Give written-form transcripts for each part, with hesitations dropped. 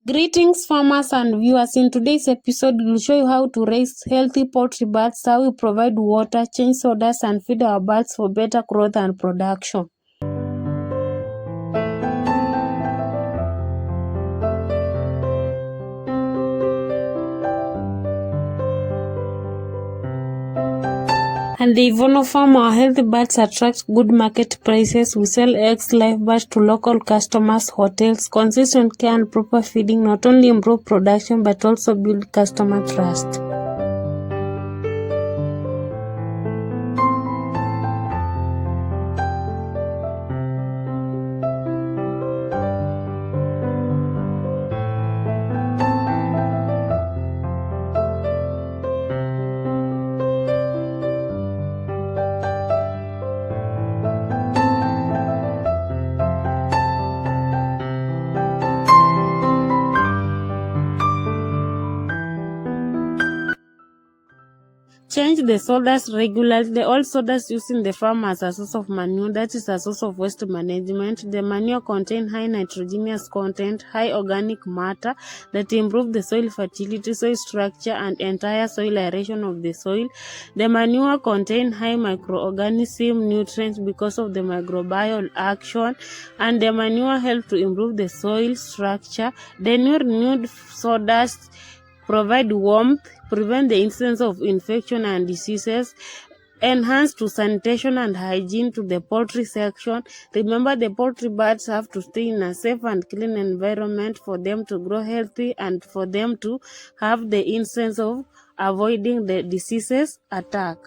Greetings farmers and viewers. In today's episode, we'll show you how to raise healthy poultry birds, how we provide water, change sawdust and feed our birds for better growth and production. And the Ivono farm, our healthy birds attract good market prices. We sell eggs, live birds to local customers, hotels. Consistent care and proper feeding not only improve production but also build customer trust. Change the sawdust regularly. The old sawdust used in the farm as a source of manure, that is a source of waste management. The manure contains high nitrogenous content, high organic matter that improve the soil fertility, soil structure, and entire soil aeration of the soil. The manure contains high microorganism nutrients because of the microbial action, and the manure help to improve the soil structure. The new renewed sawdust provide warmth, prevent the incidence of infection and diseases, enhance to sanitation and hygiene to the poultry section. Remember, the poultry birds have to stay in a safe and clean environment for them to grow healthy and for them to have the instance of avoiding the diseases attack.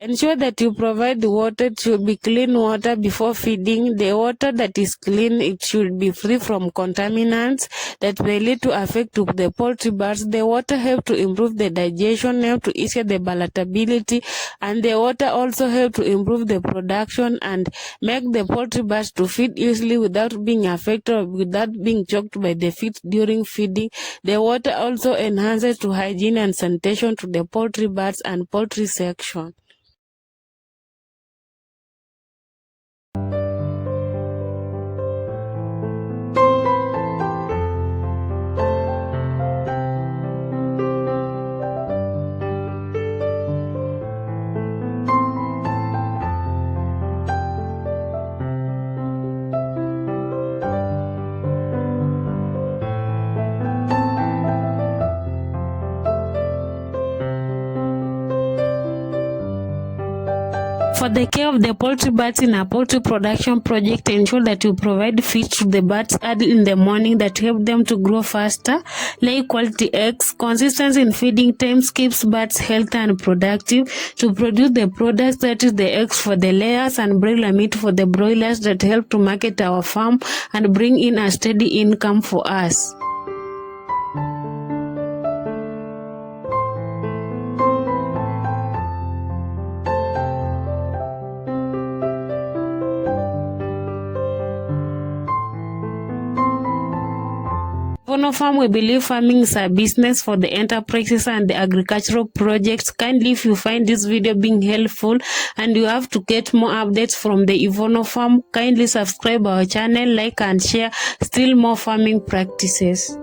Ensure that you provide the water. It should be clean water before feeding. The water that is clean, it should be free from contaminants that may lead to affect to the poultry birds. The water help to improve the digestion, help to ease the palatability, and the water also help to improve the production and make the poultry birds to feed easily without being affected or without being choked by the feed during feeding. The water also enhances to hygiene and sanitation to the poultry birds and poultry section. For the care of the poultry birds in a poultry production project, ensure that you provide feed to the birds early in the morning that help them to grow faster, lay quality eggs. Consistency in feeding times keeps birds healthy and productive to produce the products, that is the eggs for the layers and broiler meat for the broilers that help to market our farm and bring in a steady income for us. Ivono farm, we believe farming is a business for the enterprises and the agricultural projects. Kindly, if you find this video being helpful and you have to get more updates from the Ivono farm, kindly subscribe our channel, like and share still more farming practices.